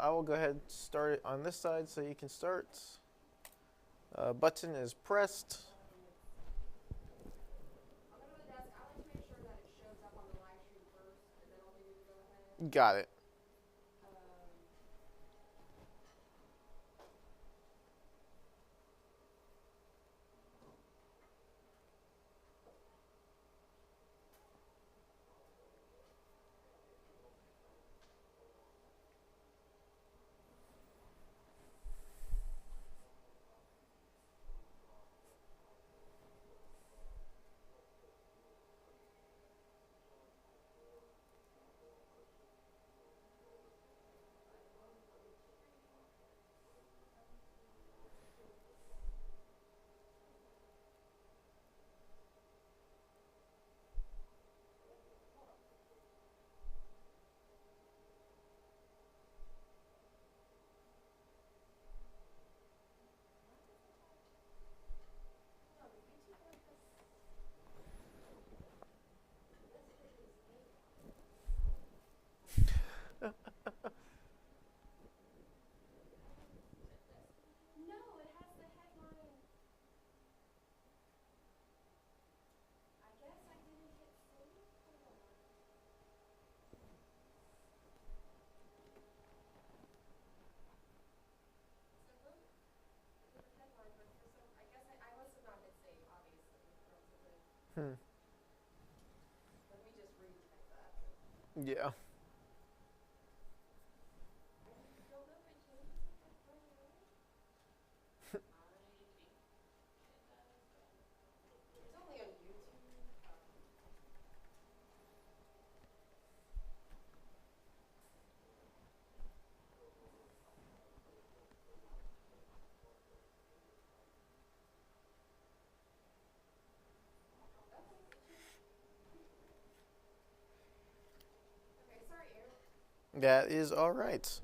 I will go ahead and start it on this side so you can start. Button is pressed. I'll go to the desk. I like to make sure that it shows up on the live stream first, and then I'll give you the go-ahead. Got it. No, it has the headline. I guess I didn't hit save. Hold on. It's a different headline, but for some, I guess I must have not hit save, obviously. Let me just retype that. Yeah. It's only on YouTube. Okay, sorry, Aaron. That is all right.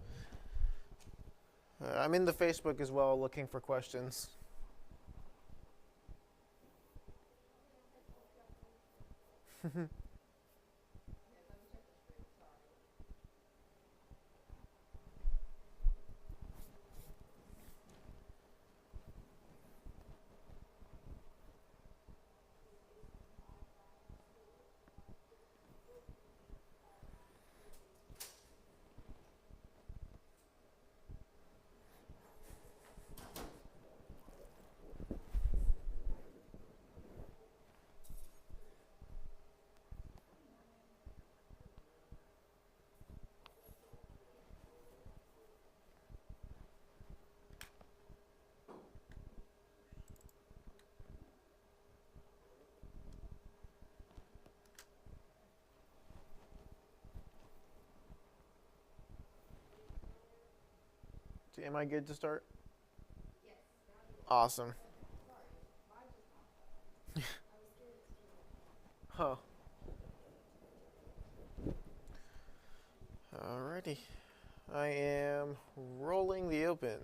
I'm in the Facebook as well looking for questions. Am I good to start? Yes. Awesome. Sorry. Mine just popped up. I was scared it was too Huh. Alrighty. I am rolling the open.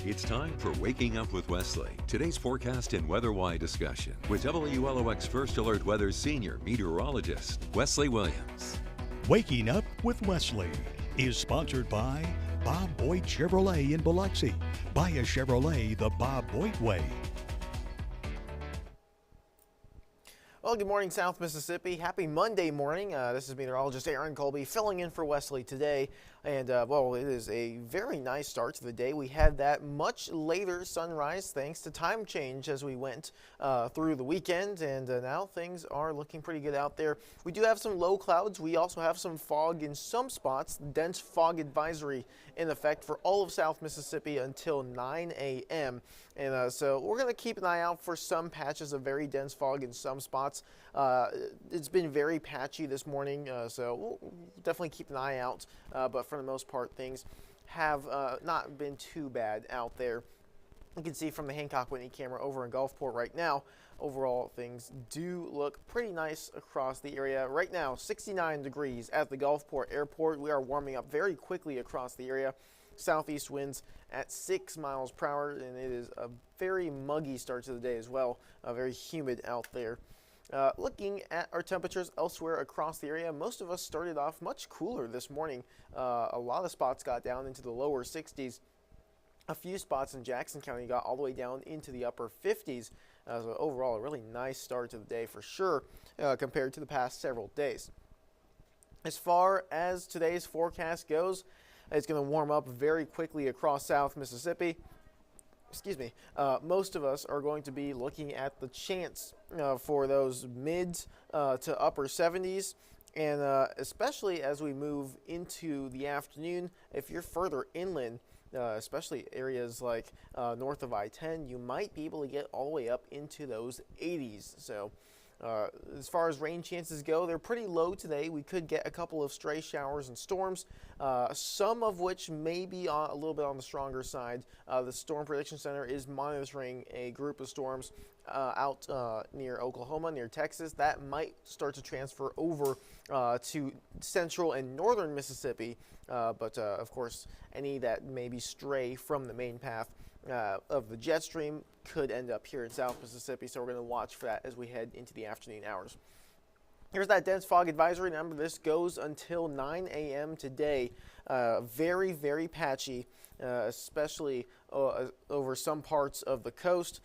It's time for Waking Up with Wesley, today's forecast and weather-wide discussion with WLOX First Alert Weather's senior meteorologist, Wesley Williams. Waking Up with Wesley is sponsored by Bob Boyd Chevrolet in Biloxi. Buy a Chevrolet the Bob Boyd way. Well, good morning, South Mississippi. Happy Monday morning. This is meteorologist Aaron Colby filling in for Wesley today. And, well, it is a very nice start to the day. We had that much later sunrise thanks to time change as we went through the weekend. And now things are looking pretty good out there. We do have some low clouds. We also have some fog in some spots. Dense fog advisory in effect for all of South Mississippi until 9 a.m. And so we're going to keep an eye out for some patches of very dense fog in some spots. It's been very patchy this morning, so we'll definitely keep an eye out. But for the most part, things have not been too bad out there. You can see from the Hancock Whitney camera over in Gulfport right now, overall things do look pretty nice across the area. Right now, 69 degrees at the Gulfport Airport. We are warming up very quickly across the area. Southeast winds at 6 miles per hour, and it is a very muggy start to the day as well. Very humid out there. Looking at our temperatures elsewhere across the area, most of us started off much cooler this morning. A lot of spots got down into the lower 60s. A few spots in Jackson County got all the way down into the upper 50s. So overall, a really nice start to the day for sure compared to the past several days. As far as today's forecast goes, it's going to warm up very quickly across South Mississippi. Most of us are going to be looking at the chance for those mids to upper 70s. And especially as we move into the afternoon, if you're further inland, especially areas like north of I-10, you might be able to get all the way up into those 80s. So as far as rain chances go, they're pretty low today. We could get a couple of stray showers and storms, some of which may be a little bit on the stronger side. The Storm Prediction Center is monitoring a group of storms out near Oklahoma, near Texas, that might start to transfer over to central and northern Mississippi. But of course, any that maybe stray from the main path of the jet stream could end up here in South Mississippi, so we're going to watch for that as we head into the afternoon hours. Here's that dense fog advisory. Remember, this goes until 9 a.m. today. Very, very patchy, especially over some parts of the coast.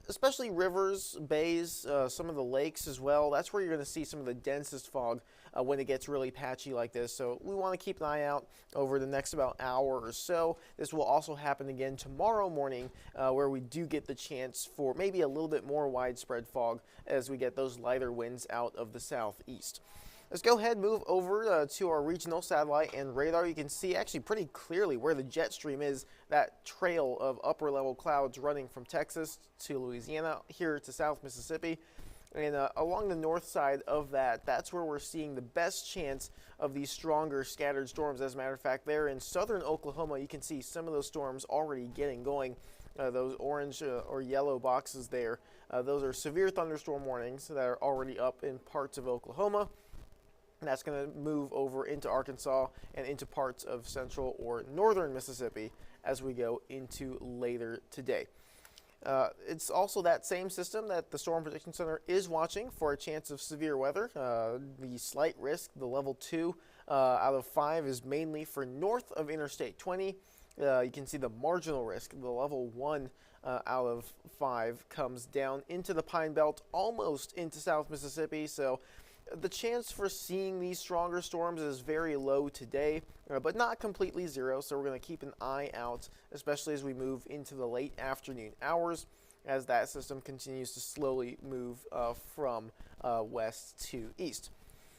Especially rivers, bays, some of the lakes as well. That's where you're going to see some of the densest fog when it gets really patchy like this. So we want to keep an eye out over the next about hour or so. This will also happen again tomorrow morning where we do get the chance for maybe a little bit more widespread fog as we get those lighter winds out of the southeast. Let's go ahead and move over to our regional satellite and radar. You can see actually pretty clearly where the jet stream is, that trail of upper level clouds running from Texas to Louisiana here to South Mississippi. And along the north side of that, that's where we're seeing the best chance of these stronger scattered storms. As a matter of fact, there in southern Oklahoma, you can see some of those storms already getting going. Those orange or yellow boxes there, those are severe thunderstorm warnings that are already up in parts of Oklahoma. And that's going to move over into Arkansas and into parts of central or northern Mississippi as we go into later today. It's also that same system that the Storm Prediction Center is watching for a chance of severe weather. The slight risk, the level 2 out of 5, is mainly for north of Interstate 20. You can see the marginal risk, the level 1 out of 5, comes down into the Pine Belt, almost into South Mississippi. So the chance for seeing these stronger storms is very low today, but not completely zero, so we're going to keep an eye out, especially as we move into the late afternoon hours, as that system continues to slowly move from west to east.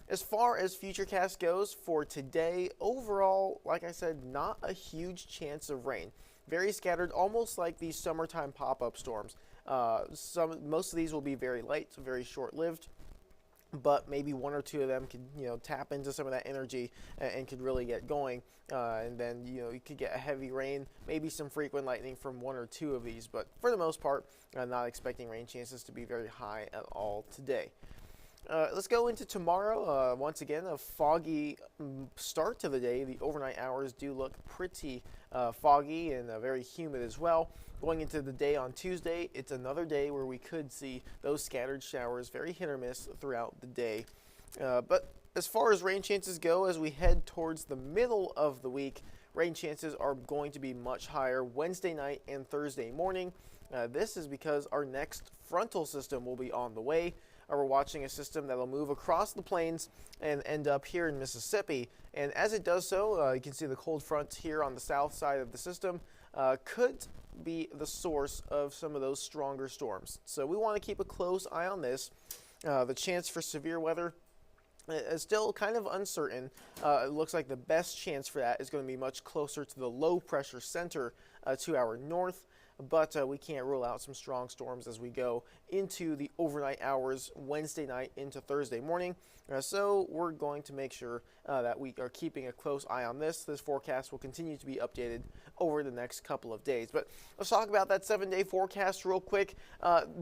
As far as Futurecast goes for today, overall, like I said, not a huge chance of rain. Very scattered, almost like these summertime pop-up storms. Most of these will be very light, so very short-lived. But maybe one or two of them could, tap into some of that energy and could really get going. And then, you could get a heavy rain, maybe some frequent lightning from one or two of these. But for the most part, I'm not expecting rain chances to be very high at all today. Let's go into tomorrow. Once again, a foggy start to the day. The overnight hours do look pretty foggy and very humid as well. Going into the day on Tuesday, it's another day where we could see those scattered showers, very hit or miss throughout the day. But as far as rain chances go, as we head towards the middle of the week, rain chances are going to be much higher Wednesday night and Thursday morning. This is because our next frontal system will be on the way. We're watching a system that will move across the plains and end up here in Mississippi. And as it does so, you can see the cold front here on the south side of the system could be the source of some of those stronger storms. So we want to keep a close eye on this. The chance for severe weather is still kind of uncertain. It looks like the best chance for that is going to be much closer to the low pressure center to our north. But we can't rule out some strong storms as we go into the overnight hours Wednesday night into Thursday morning. So we're going to make sure that we are keeping a close eye on this. This forecast will continue to be updated over the next couple of days. But let's talk about that 7-day forecast real quick.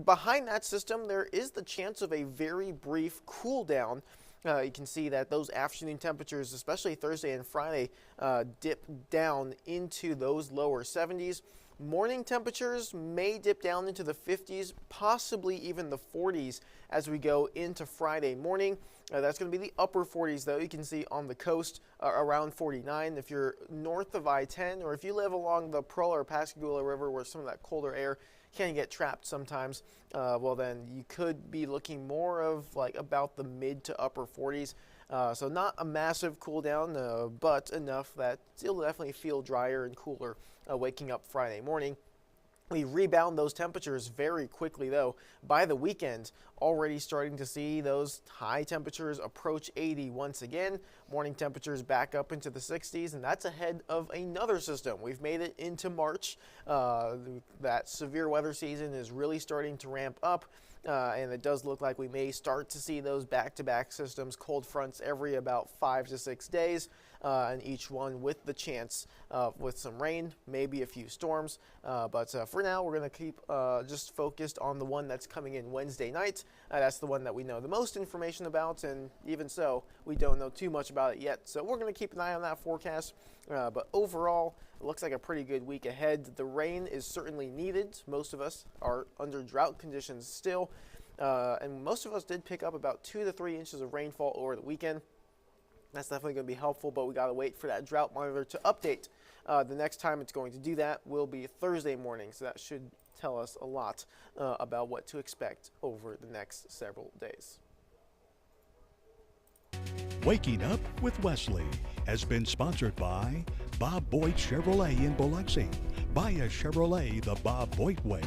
Behind that system, there is the chance of a very brief cool down. You can see that those afternoon temperatures, especially Thursday and Friday, dip down into those lower 70s. Morning temperatures may dip down into the 50s, possibly even the 40s as we go into Friday morning. That's going to be the upper 40s, though. You can see on the coast around 49. If you're north of I-10, or if you live along the Pearl or Pascagoula River where some of that colder air can get trapped sometimes, well, then you could be looking more of like about the mid to upper 40s. So not a massive cool down, but enough that it'll definitely feel drier and cooler waking up Friday morning. We rebound those temperatures very quickly, though. By the weekend, already starting to see those high temperatures approach 80 once again. Morning temperatures back up into the 60s, and that's ahead of another system. We've made it into March. That severe weather season is really starting to ramp up. And it does look like we may start to see those back-to-back systems, cold fronts every about 5 to 6 days, and each one with the chance with some rain, maybe a few storms. But for now, we're going to keep just focused on the one that's coming in Wednesday night. That's the one that we know the most information about, and even so, we don't know too much about it yet. So we're going to keep an eye on that forecast. But overall, it looks like a pretty good week ahead. The rain is certainly needed. Most of us are under drought conditions still, and most of us did pick up about 2 to 3 inches of rainfall over the weekend. That's definitely going to be helpful, but we got to wait for that drought monitor to update. The next time it's going to do that will be Thursday morning, so that should tell us a lot about what to expect over the next several days. Waking Up with Wesley has been sponsored by Bob Boyd Chevrolet in Biloxi. Buy a Chevrolet the Bob Boyd way.